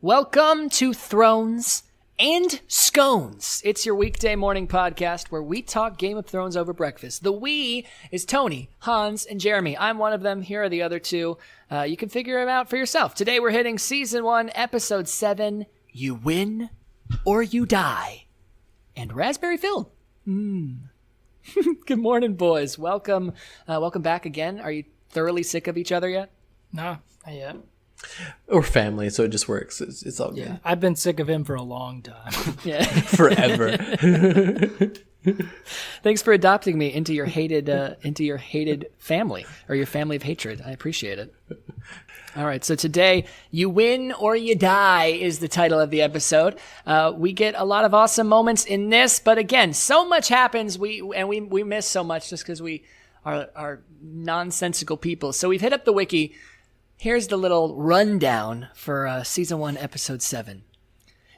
Welcome to Thrones and Scones. It's your weekday morning podcast where we talk Game of Thrones over breakfast. The we is Tony, Hans, and Jeremy. I'm one of them. Here are the other two. You can figure them out for yourself. Today we're hitting Season 1, Episode 7, You Win or You Die. And Raspberry Filled. Good morning, boys. Welcome back again. Are you thoroughly sick of each other yet? No, not yet. We're family, so it just works. It's all good. Yeah, I've been sick of him for a long time. Yeah. Forever. Thanks for adopting me into your hated family, or your family of hatred. I appreciate it. All right, so today, You Win or You Die is the title of the episode. We get a lot of awesome moments in this, but again, so much happens, we miss so much just because we are nonsensical people. So we've hit up the wiki. Here's the little rundown for Season 1, Episode 7.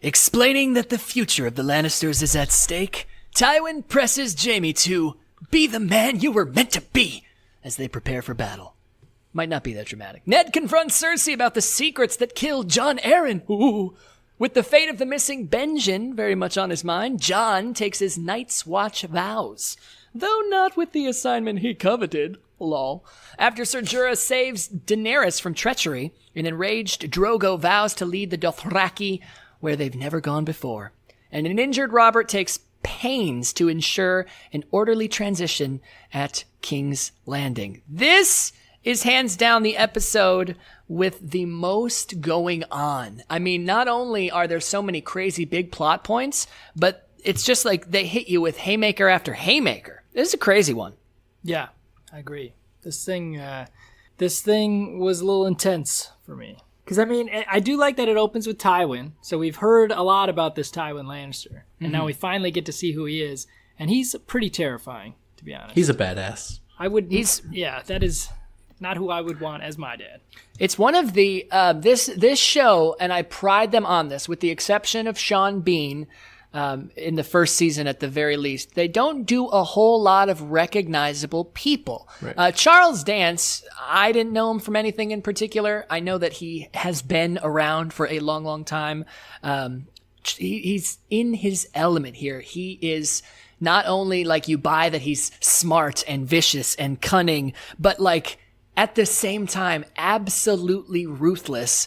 Explaining that the future of the Lannisters is at stake, Tywin presses Jaime to be the man you were meant to be as they prepare for battle. Might not be that dramatic. Ned confronts Cersei about the secrets that killed Jon Arryn. Ooh. With the fate of the missing Benjen very much on his mind, Jon takes his Night's Watch vows, though not with the assignment he coveted. Lol. After Ser Jorah saves Daenerys from treachery, an enraged Drogo vows to lead the Dothraki where they've never gone before. And an injured Robert takes pains to ensure an orderly transition at King's Landing. This is hands down the episode with the most going on. I mean, not only are there so many crazy big plot points, but it's just like they hit you with haymaker after haymaker. This is a crazy one. Yeah, I agree. This thing was a little intense for me. Because, I mean, I do like that it opens with Tywin. So we've heard a lot about this Tywin Lannister. And now we finally get to see who he is. And he's pretty terrifying, to be honest. He's a badass. That is not who I would want as my dad. It's one of the, this show, and I pride them on this, with the exception of Sean Bean, in the first season at the very least, they don't do a whole lot of recognizable people. Right. Charles Dance, I didn't know him from anything in particular. I know that he has been around for a long, long time. He's in his element here. He is not only like you buy that he's smart and vicious and cunning, but like at the same time, absolutely ruthless.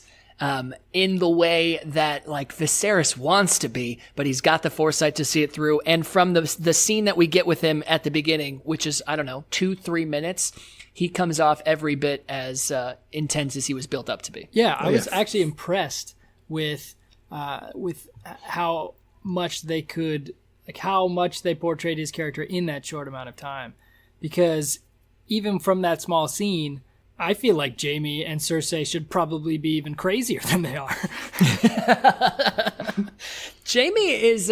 In the way that like Viserys wants to be, but he's got the foresight to see it through. And from the scene that we get with him at the beginning, which is, 2-3 minutes, he comes off every bit as intense as he was built up to be. Yeah, I was actually impressed with how much they portrayed his character in that short amount of time. Because even from that small scene, I feel like Jaime and Cersei should probably be even crazier than they are. Jaime is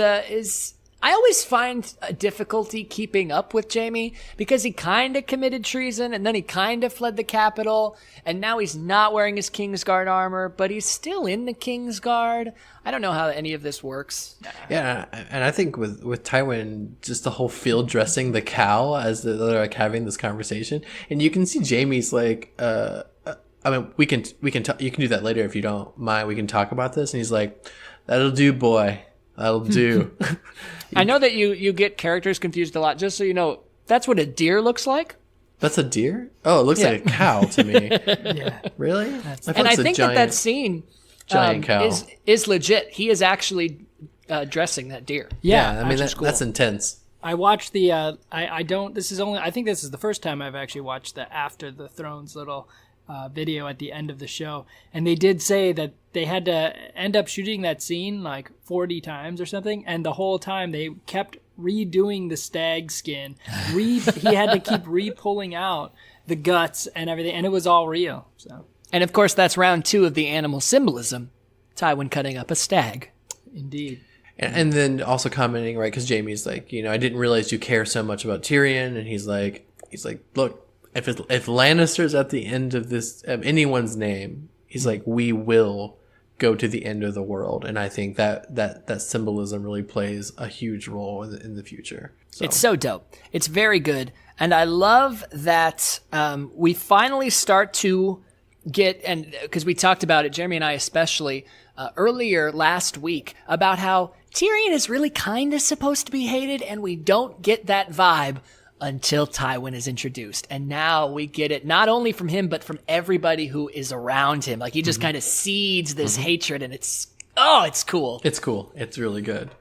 I always find a difficulty keeping up with Jaime because he kind of committed treason and then he kind of fled the capital and now he's not wearing his Kingsguard armor, but he's still in the Kingsguard. I don't know how any of this works. Yeah, and I think with Tywin, just the whole field dressing the cow as they're like having this conversation, and you can see Jaime's like, I mean, you can do that later if you don't mind. We can talk about this, and he's like, "That'll do, boy. That'll do." I know that you get characters confused a lot. Just so you know, that's what a deer looks like. That's a deer? Oh, it looks like a cow to me. Yeah, really? And I think that scene giant cow is legit. He is actually dressing that deer. Yeah, I mean that's intense. I watched the. I think this is the first time I've actually watched the After the Thrones little video at the end of the show, and they did say that they had to end up shooting that scene like 40 times or something, and the whole time they kept redoing the stag skin. He had to keep re-pulling out the guts and everything, and it was all real. So, and of course that's round 2 of the animal symbolism. Tywin cutting up a stag. Indeed. And then also commenting, right, because Jaime's like, I didn't realize you care so much about Tyrion, and he's like, look, if Lannister's at the end of this, of anyone's name, he's like, we will go to the end of the world. And I think that symbolism really plays a huge role in the future. So. It's so dope. It's very good. And I love that we finally start to get, and because we talked about it, Jeremy and I especially, earlier last week, about how Tyrion is really kind of supposed to be hated, and we don't get that vibe until Tywin is introduced. And now we get it not only from him, but from everybody who is around him. Like, he just kind of seeds this hatred, and it's cool. It's cool. It's really good.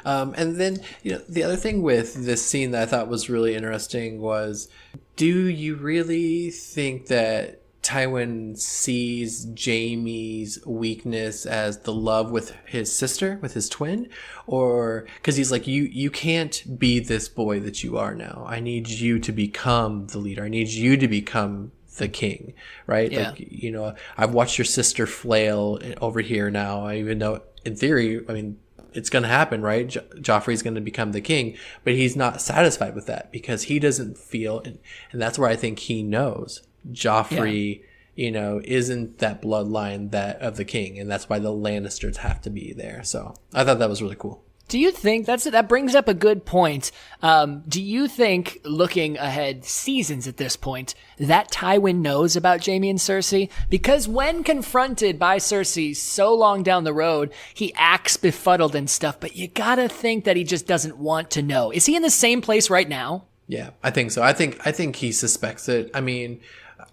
And then, the other thing with this scene that I thought was really interesting was, do you really think that Tywin sees Jaime's weakness as the love with his sister, with his twin? Or because he's like, you can't be this boy that you are now. I need you to become the leader. I need you to become the king, right? Yeah. Like, I've watched your sister flail over here now. I even know, in theory, I mean, it's going to happen, right? Joffrey's going to become the king, but he's not satisfied with that because he doesn't feel, and that's where I think he knows Joffrey, isn't that bloodline of the king, and that's why the Lannisters have to be there. So I thought that was really cool. Do you think that brings up a good point? Do you think, looking ahead seasons at this point, that Tywin knows about Jaime and Cersei? Because when confronted by Cersei so long down the road, he acts befuddled and stuff, but you gotta think that he just doesn't want to know. Is he in the same place right now? Yeah, I think so. I think he suspects it. I mean,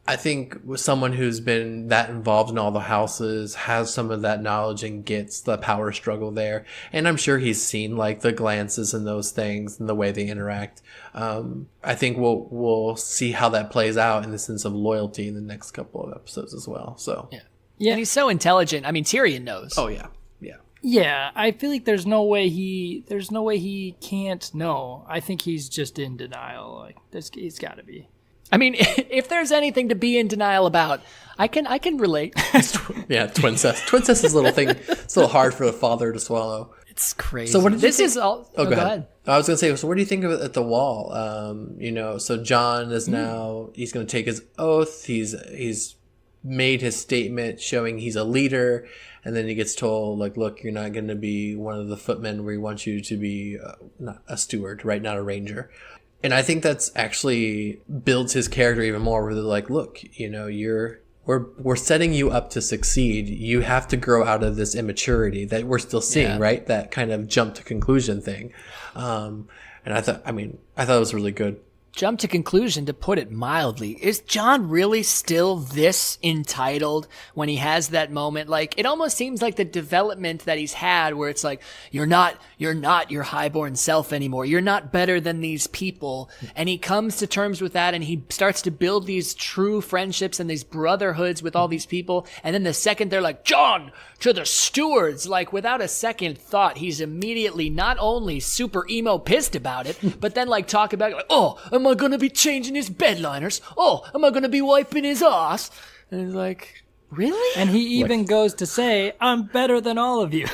I think with someone who's been that involved in all the houses, has some of that knowledge and gets the power struggle there. And I'm sure he's seen like the glances and those things and the way they interact. I think we'll see how that plays out in the sense of loyalty in the next couple of episodes as well. So yeah, and he's so intelligent. I mean, Tyrion knows. Oh yeah. Yeah, I feel like there's no way he can't know. I think he's just in denial. Like he's got to be. I mean, if there's anything to be in denial about, I can relate. Yeah, twincest. Twincest is a little thing. It's a little hard for a father to swallow. It's crazy. So what did this you is all? Oh, go ahead. I was going to say, so what do you think of it at the wall? So John is now, he's going to take his oath. He's made his statement showing he's a leader. And then he gets told, like, look, you're not going to be one of the footmen. We want you to be not a steward, right? Not a ranger. And I think that's actually builds his character even more, where they're like, look, we're setting you up to succeed. You have to grow out of this immaturity that we're still seeing, right? That kind of jump to conclusion thing. And I thought it was really good. Jump to conclusion, to put it mildly. Is John really still this entitled when he has that moment? Like, it almost seems like the development that he's had where it's like, you're not your highborn self anymore. You're not better than these people. And he comes to terms with that, and he starts to build these true friendships and these brotherhoods with all these people. And then the second they're like, John, to the stewards, like without a second thought, he's immediately not only super emo pissed about it, but then like talk about, like, oh, am I going to be changing his bedliners? Oh, am I going to be wiping his ass? And he's like, really? And he even goes to say, I'm better than all of you.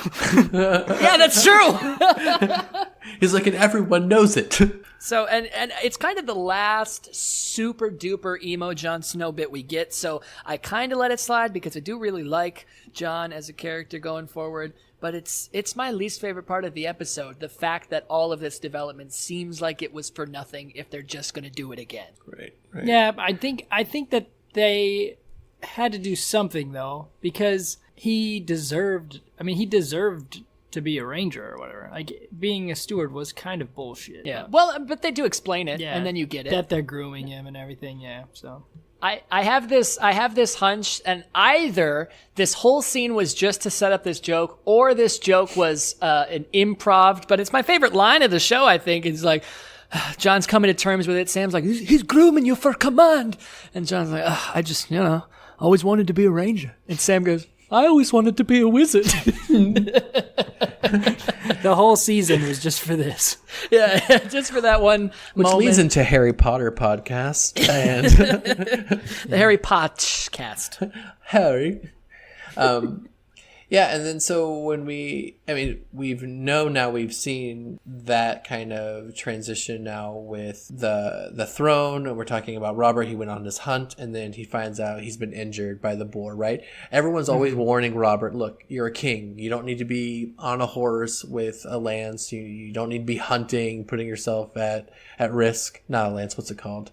Yeah, that's true. He's like, and everyone knows it. So, and it's kind of the last super duper emo Jon Snow bit we get. So I kind of let it slide because I do really like Jon as a character going forward. But it's my least favorite part of the episode. The fact that all of this development seems like it was for nothing if they're just going to do it again. Right. Yeah, I think that they had to do something though, because he deserved to be a ranger or whatever. Like, being a steward was kind of bullshit. Yeah. Well, but they do explain it, Yeah, and then you get it. that they're grooming him and everything. Yeah. So I have this hunch, and either this whole scene was just to set up this joke, or this joke was an improv. But it's my favorite line of the show, I think. It's like, John's coming to terms with it. Sam's like, he's grooming you for command. And John's like, I just, always wanted to be a ranger. And Sam goes, I always wanted to be a wizard. the whole season was just for this. Yeah, just for that one Which moment. leads into Harry Potter podcast and The Harry Potcast. Harry. Yeah, and then so when we've seen that kind of transition now with the throne, and we're talking about Robert. He went on his hunt, and then he finds out he's been injured by the boar, right? Everyone's always warning Robert, look, you're a king. You don't need to be on a horse with a lance. You don't need to be hunting, putting yourself at risk. Not a lance, what's it called?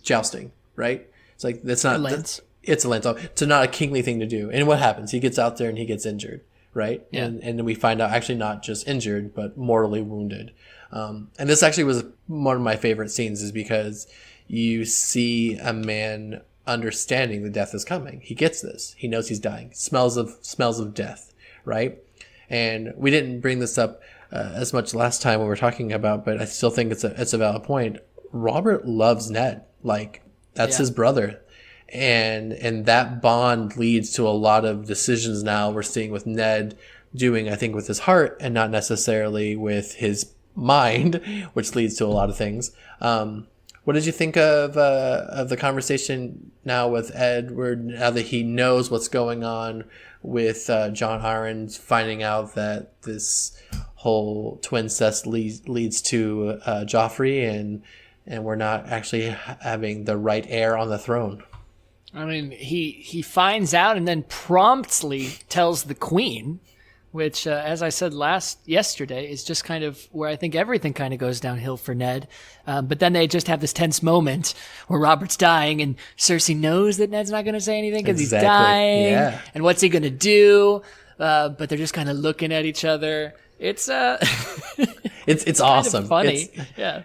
Jousting, right? It's like, that's not... Lance. it's a lance off. It's not a kingly thing to do. And what happens? He gets out there and he gets injured, right? Yeah. And then we find out actually not just injured, but mortally wounded. And this actually was one of my favorite scenes, is because you see a man understanding the death is coming. He gets this. He knows he's dying. Smells of death, right? And we didn't bring this up as much last time when we were talking about, but I still think it's a valid point. Robert loves Ned. Like, that's his brother. And that bond leads to a lot of decisions now we're seeing with Ned doing, I think, with his heart and not necessarily with his mind, which leads to a lot of things. What did you think of the conversation now with Ed, where now that he knows what's going on with John Arryn, finding out that this whole twincest leads to Joffrey, and we're not actually having the right heir on the throne? I mean, he finds out and then promptly tells the queen, which, as I said yesterday, is just kind of where I think everything kind of goes downhill for Ned. But then they just have this tense moment where Robert's dying and Cersei knows that Ned's not going to say anything because he's dying. Yeah. And what's he going to do? But they're just kind of looking at each other. It's it's awesome. Funny. Yeah.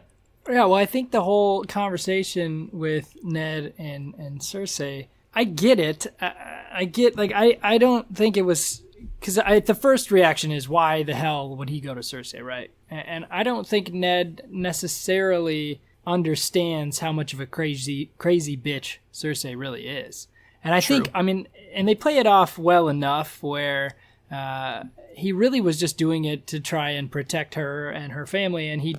Yeah, well, I think the whole conversation with Ned and Cersei, I get it. I don't think it was, because the first reaction is, why the hell would he go to Cersei, right? And I don't think Ned necessarily understands how much of a crazy bitch Cersei really is. And I think, I mean, and they play it off well enough where he really was just doing it to try and protect her and her family, and he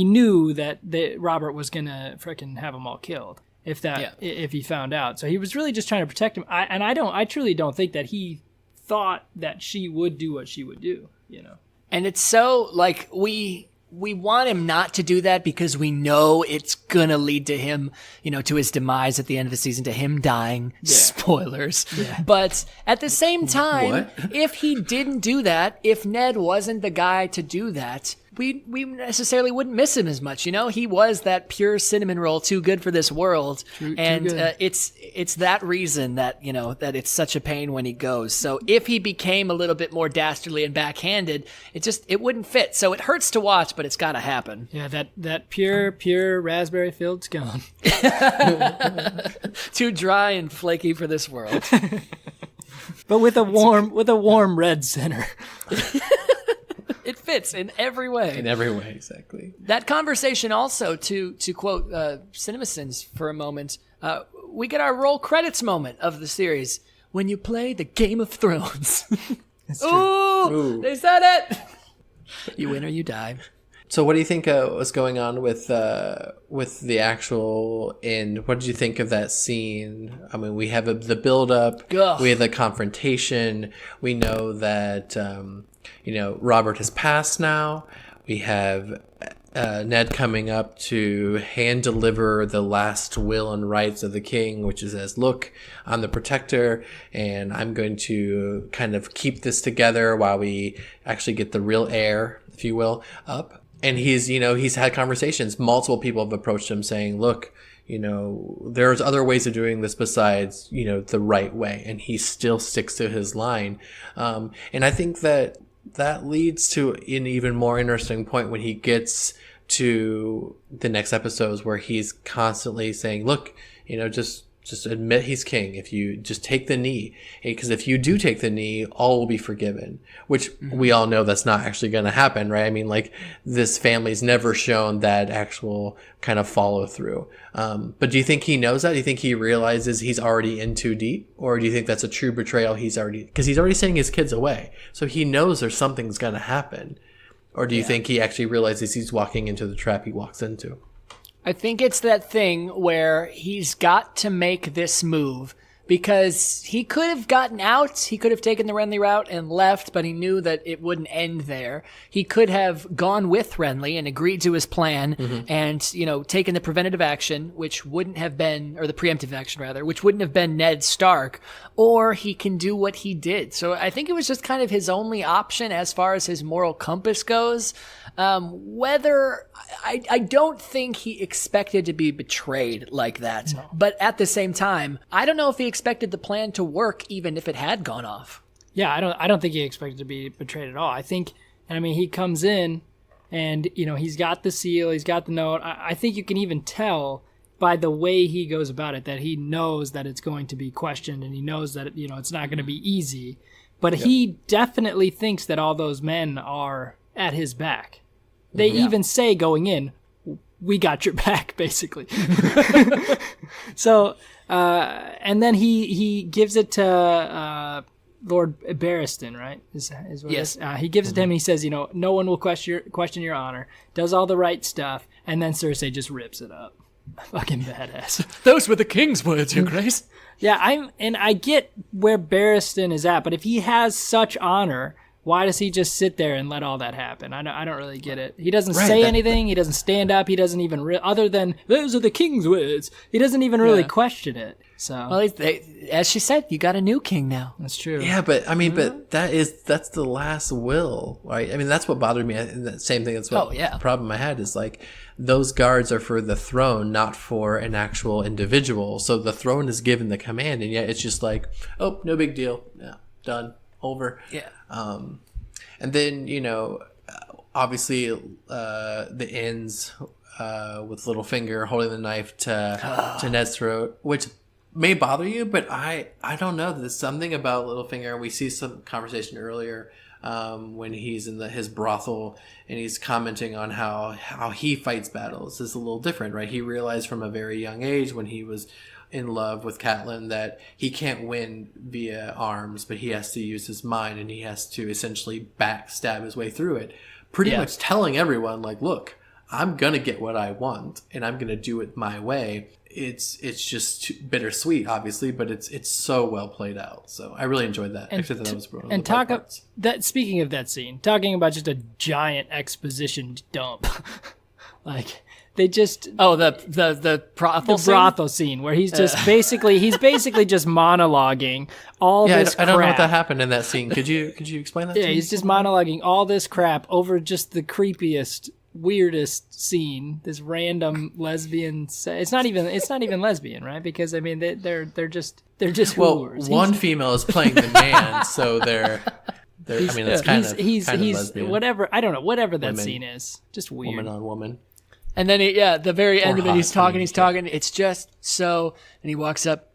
knew that Robert was gonna frickin' have them all killed if he found out. So he was really just trying to protect him. I truly don't think that he thought that she would do what she would do, you know. And it's so, like, we want him not to do that because we know it's gonna lead to him, you know, to his demise at the end of the season, to him dying. Yeah. Spoilers. Yeah. But at the same time, if he didn't do that, if Ned wasn't the guy to do that, we necessarily wouldn't miss him as much, you know? He was that pure cinnamon roll, too good for this world. It's that reason that, you know, that it's such a pain when he goes. So if he became a little bit more dastardly and backhanded, it wouldn't fit. So it hurts to watch, but it's got to happen. Yeah, that pure raspberry filled scone. Too dry and flaky for this world. But with a warm red center. It fits in every way. In every way, exactly. That conversation also, to quote CinemaSins for a moment, we get our roll credits moment of the series. When you play the Game of Thrones. That's true. Ooh, they said it! You win or you die. So what do you think was going on with the actual end? What did you think of that scene? I mean, we have the build-up. Ugh. We have the confrontation. We know that... Robert has passed now. We have Ned coming up to hand deliver the last will and rights of the king, which is as, look, I'm the protector, and I'm going to kind of keep this together while we actually get the real heir, if you will, up. And he's had conversations. Multiple people have approached him saying, look, there's other ways of doing this besides, the right way. And he still sticks to his line. And I think that leads to an even more interesting point when he gets to the next episodes, where he's constantly saying, look, just admit he's king. If you just take the knee, because if you do take the knee, all will be forgiven, which we all know that's not actually going to happen, right? I mean, like, this family's never shown that actual kind of follow through. But do you think he knows that? Do you think he realizes he's already in too deep? Or do you think that's a true betrayal? Because he's already sending his kids away. So he knows something's going to happen. Or do you think he actually realizes he's walking into the trap he walks into? I think it's that thing where he's got to make this move because he could have gotten out. He could have taken the Renly route and left, but he knew that it wouldn't end there. He could have gone with Renly and agreed to his plan and, taken the preventative action, which wouldn't have been, or the preemptive action rather, which wouldn't have been Ned Stark, or he can do what he did. So I think it was just kind of his only option as far as his moral compass goes. I don't think he expected to be betrayed like that. No. But at the same time, I don't know if he expected the plan to work even if it had gone off. Yeah, I don't think he expected to be betrayed at all. He comes in and, he's got the seal, he's got the note. I think you can even tell by the way he goes about it that he knows that it's going to be questioned and he knows that, it's not going to be easy. But he definitely thinks that all those men are at his back. They even say going in, we got your back, basically. So, and then he gives it to Lord Barristan, right? Is what yes. He gives it to him and he says, no one will question your honor, does all the right stuff, and then Cersei just rips it up. Fucking badass. Those were the king's words, Your Grace. Yeah, I get where Barristan is at, but if he has such honor, why does he just sit there and let all that happen? I don't really get it. He doesn't say anything. He doesn't stand up. He doesn't even other than those are the king's words. He doesn't even really question it. So, well, as she said, you got a new king now. That's true. Yeah, but but that's the last will, right? That's what bothered me. And that same thing. That's what the problem I had is like those guards are for the throne, not for an actual individual. So the throne is given the command, and yet it's just like, oh, no big deal. Yeah, done. Over. Yeah. And then, obviously, the ends with Littlefinger holding the knife to Ned's throat, which may bother you, but I don't know. There's something about Littlefinger. We see some conversation earlier when he's in his brothel and he's commenting on how he fights battles is a little different, right? He realized from a very young age when he was in love with Catelyn that he can't win via arms, but he has to use his mind and he has to essentially backstab his way through it. Pretty much telling everyone, like, look, I'm going to get what I want and I'm going to do it my way. It's just bittersweet, obviously, but it's so well played out. So I really enjoyed that. Except that was one of the parts. Speaking of that scene, talking about just a giant exposition dump, like, they just the brothel scene where he's just basically just monologuing all this crap. I don't know what that happened in that scene. Could you explain that? Yeah, he's just monologuing all this crap over just the creepiest, weirdest scene. This random lesbian. It's not even lesbian, right? Because they're just whores. One female is playing the man, so they're. It's kind of lesbian. Whatever. I don't know. Whatever that scene is, just weird. Woman on woman. And then, the very end of it, he's talking. It's just so, and he walks up,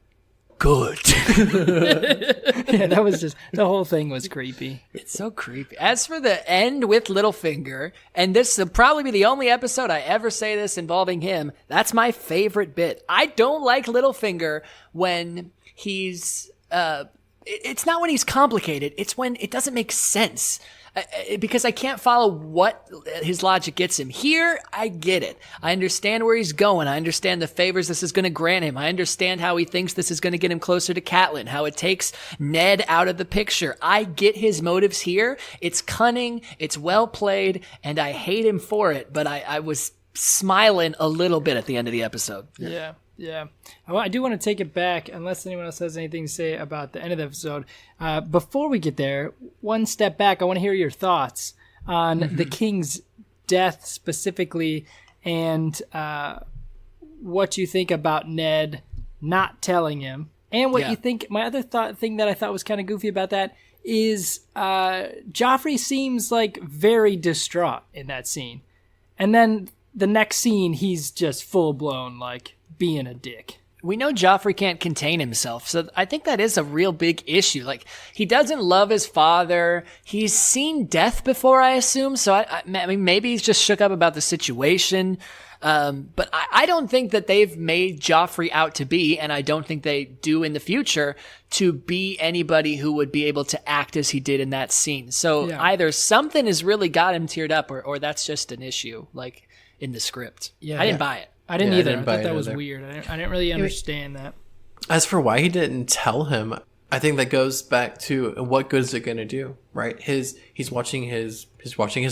good. Yeah, that was just, the whole thing was creepy. It's so creepy. As for the end with Littlefinger, and this will probably be the only episode I ever say this involving him, that's my favorite bit. I don't like Littlefinger when he's, it's not when he's complicated, it's when it doesn't make sense. Because I can't follow what his logic gets him. Here, I get it. I understand where he's going. I understand the favors this is going to grant him. I understand how he thinks this is going to get him closer to Catelyn, how it takes Ned out of the picture. I get his motives here. It's cunning, it's well played, and I hate him for it, but I was smiling a little bit at the end of the episode. Yeah. I do want to take it back, unless anyone else has anything to say about the end of the episode. Before we get there, one step back, I want to hear your thoughts on the king's death specifically, and what you think about Ned not telling him, and what you think. My other thing that I thought was kind of goofy about that is Joffrey seems like very distraught in that scene, and then the next scene he's just full blown like being a dick. We know Joffrey can't contain himself, so I think that is a real big issue. Like, he doesn't love his father. He's seen death before, I assume, so I mean, maybe he's just shook up about the situation. But I don't think that they've made Joffrey out to be, and I don't think they do in the future, to be anybody who would be able to act as he did in that scene. So either something has really got him teared up, or that's just an issue, like, in the script. I didn't buy it. I didn't either. I thought that was weird. I didn't really understand that. As for why he didn't tell him, I think that goes back to what good is it going to do, right? He's watching his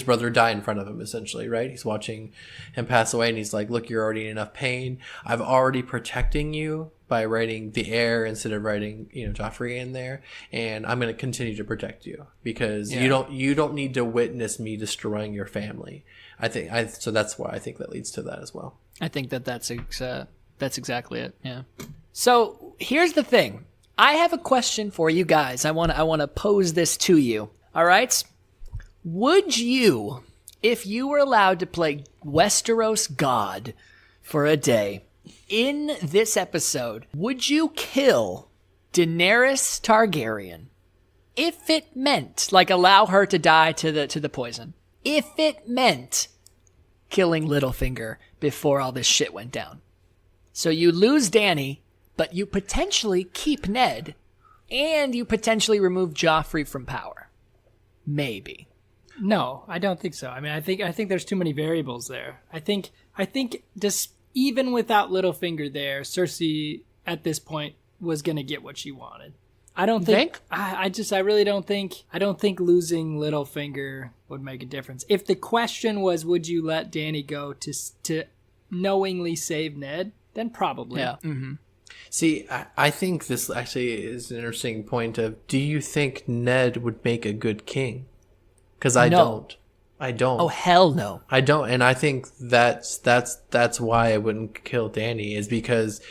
brother die in front of him, essentially, right? He's watching him pass away, and he's like, "Look, you're already in enough pain. I've already protecting you by writing the heir instead of writing, Joffrey in there, and I'm going to continue to protect you because you don't need to witness me destroying your family." So that's why I think that leads to that as well. I think that's exactly it. Yeah. So here's the thing. I have a question for you guys. I want to pose this to you. All right? Would you, if you were allowed to play Westeros God for a day, in this episode, would you kill Daenerys Targaryen if it meant, like, allow her to die to the poison? If it meant killing Littlefinger before all this shit went down. So you lose Dany, but you potentially keep Ned, and you potentially remove Joffrey from power. Maybe. No, I don't think so. I mean, I think there's too many variables there. I think just even without Littlefinger there, Cersei at this point was going to get what she wanted. I don't think. I really don't think. I don't think losing Littlefinger would make a difference. If the question was, would you let Dany go to knowingly save Ned, then probably. Yeah. Mm-hmm. See, I think this actually is an interesting point of, do you think Ned would make a good king? Because I don't. Oh, hell no. I don't. And I think that's why I wouldn't kill Dany, is because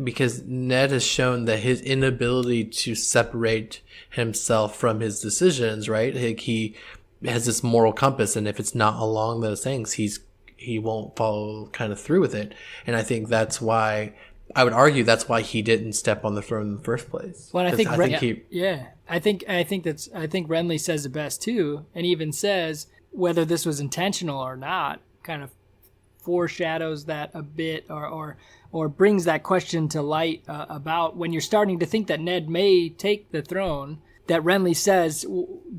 because Ned has shown that his inability to separate himself from his decisions, right? Like, he has this moral compass, and if it's not along those things, he won't follow kind of through with it. And I think that's why, I would argue that's why he didn't step on the throne in the first place. Well, I think Renly says it best too, and even says whether this was intentional or not, kind of foreshadows that a bit, or brings that question to light about when you're starting to think that Ned may take the throne. That Renly says,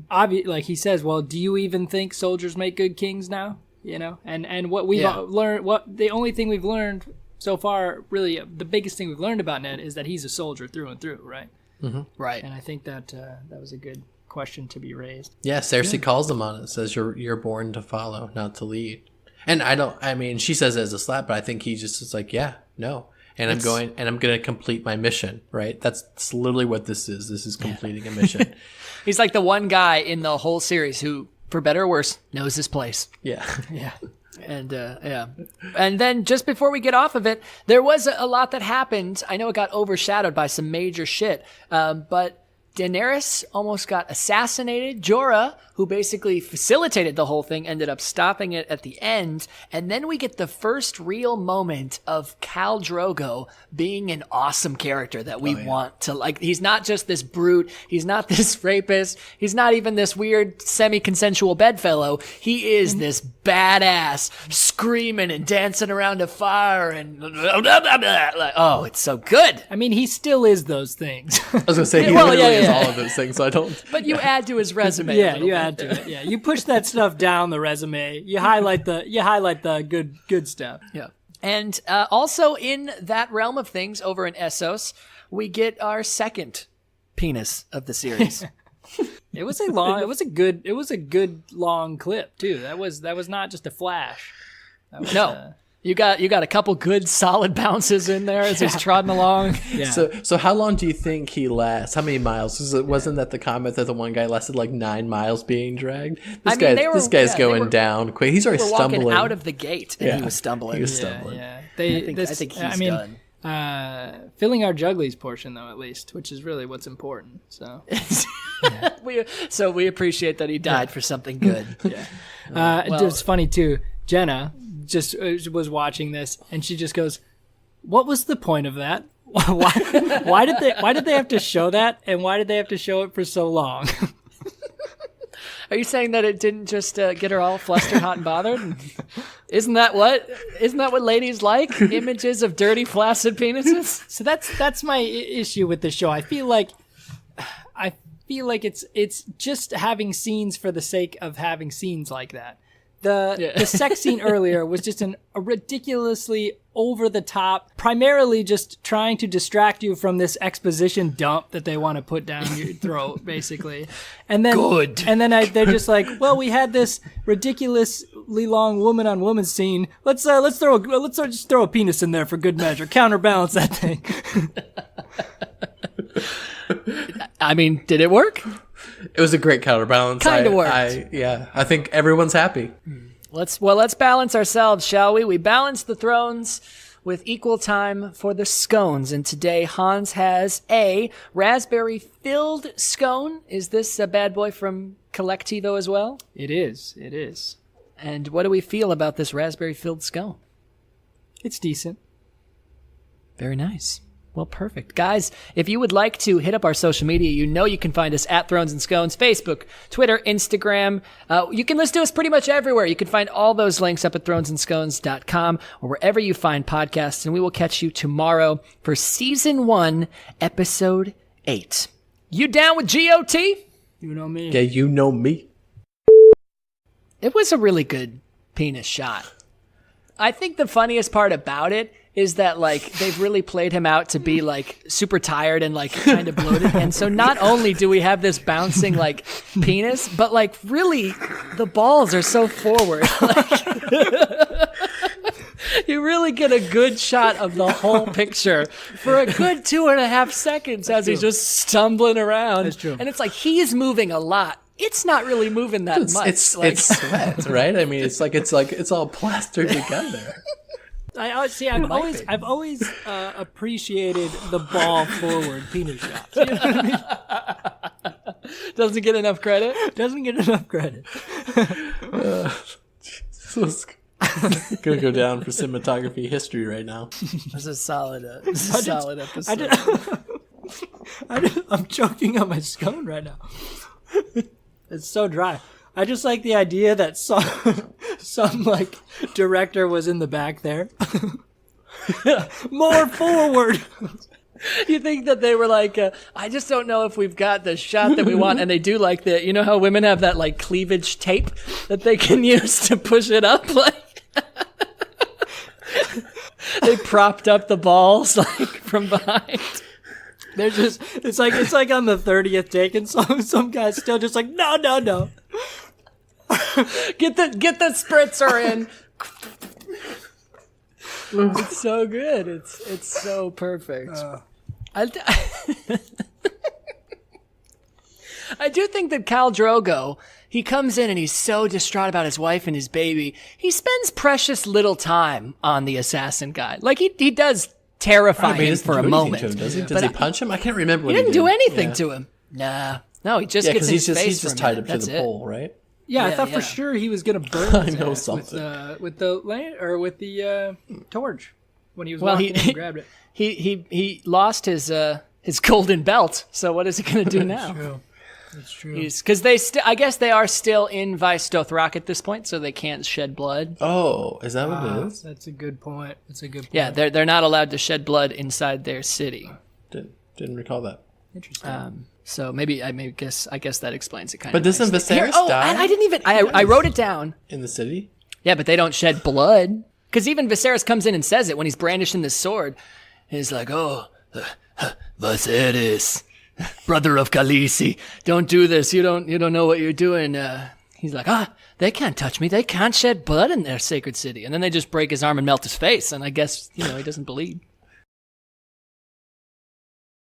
like he says, well, do you even think soldiers make good kings now? And what we've learned, the only thing we've learned so far, really, the biggest thing we've learned about Ned is that he's a soldier through and through, right? Mm-hmm. Right. And I think that that was a good question to be raised. Yeah, Cersei calls him on it, says you're born to follow, not to lead. And she says it as a slap, but I think he just is like, yeah, no. And I'm going to complete my mission, right? That's literally what this is. This is completing a mission. He's like the one guy in the whole series who, for better or worse, knows his place. Yeah. Yeah. And and then just before we get off of it, there was a lot that happened. I know it got overshadowed by some major shit, but Daenerys almost got assassinated. Jorah, who basically facilitated the whole thing, ended up stopping it at the end. And then we get the first real moment of Khal Drogo being an awesome character that we want to like. He's not just this brute. He's not this rapist. He's not even this weird semi-consensual bedfellow. He is this badass screaming and dancing around a fire and like, oh, it's so good. I mean, he still is those things. I was going to say, he literally is all of those things, so I don't. But you add to his resume. Yeah, you add to it. Yeah, you push that stuff down the resume. You highlight the good stuff. Yeah. And also in that realm of things, over in Essos, we get our second penis of the series. It was a good long clip too. That was not just a flash. No. You got a couple good solid bounces in there as he's trotting along. Yeah. So how long do you think he lasts? How many miles? Wasn't that the comment that the one guy lasted like 9 miles being dragged? This guy's going down quick. He's already stumbling. Walking out of the gate, and he was stumbling. He was stumbling. Yeah. I think he's done. Filling our jugglies portion though, at least, which is really what's important. So, we appreciate that he died for something good. Yeah. It's funny too. Jenna just was watching this, and she just goes, "What was the point of that? Why did they have to show that, and why did they have to show it for so long?" Are you saying that it didn't just get her all flustered, hot, and bothered? Isn't that what ladies like? Images of dirty, flaccid penises. So that's my issue with the show. I feel like it's just having scenes for the sake of having scenes like that. The sex scene earlier was just a ridiculously over the top, primarily just trying to distract you from this exposition dump that they want to put down your throat, basically. And then, Good. And then they're just like, well, we had this ridiculously long woman on woman scene. Let's just throw a penis in there for good measure, counterbalance that thing. I mean, did it work? It was a great counterbalance. Kinda worked. I think everyone's happy. Let's balance ourselves, shall we? We balance the thrones with equal time for the scones. And today, Hans has a raspberry-filled scone. Is this a bad boy from Collectivo as well? It is. And what do we feel about this raspberry-filled scone? It's decent. Very nice. Well, perfect. Guys, if you would like to hit up our social media, you know you can find us at Thrones and Scones, Facebook, Twitter, Instagram. You can listen to us pretty much everywhere. You can find all those links up at thronesandscones.com or wherever you find podcasts. And we will catch you tomorrow for Season 1, Episode 8. You down with GOT? You know me. Yeah, you know me. It was a really good penis shot. I think the funniest part about it is that, like, they've really played him out to be, like, super tired and, like, kind of bloated. And so not only do we have this bouncing, like, penis, but, like, really, the balls are so forward. Like, you really get a good shot of the whole picture for a good 2.5 seconds as he's just stumbling around. That's true. And it's like he's moving a lot. It's not really moving that much. It's sweat, right? I mean, it's all plastered together. I've always appreciated the ball forward penis shots. You know what I mean? Doesn't get enough credit. Gonna go down for cinematography history right now. This is a solid episode. I'm choking on my scone right now. It's so dry. I just like the idea that some like director was in the back there. More forward. You think that they were like, I just don't know if we've got the shot that we want. And they do like you know how women have that like cleavage tape that they can use to push it up? Like, they propped up the balls like from behind. They're just, it's like on the 30th take and some guy's still just like, no. Get the spritzer in. It's so good. It's so perfect. I do think that Khal Drogo, he comes in and he's so distraught about his wife and his baby. He spends precious little time on the assassin guy. Like he does terrify him for a moment. Does he punch him? I can't remember. He didn't do anything to him. Nah. No, he just gets in his face. He's just tied up to the pole, right? Yeah, I thought for sure he was gonna burn his ass something with the torch when he was walking in and grabbed it. He lost his golden belt. So what is he gonna do now? That's true. Because I guess they are still in Vice Dothrak at this point, so they can't shed blood. Oh, is that what it is? That's a good point. Yeah, they're not allowed to shed blood inside their city. Didn't recall that. Interesting. So I guess that explains it kind of. But doesn't Viserys die? I didn't even. I wrote it down in the city. Yeah, but they don't shed blood because even Viserys comes in and says it when he's brandishing this sword. He's like, "Oh, Viserys, brother of Khaleesi, don't do this. You don't know what you're doing." He's like, they can't touch me. They can't shed blood in their sacred city. And then they just break his arm and melt his face. And I guess he doesn't bleed.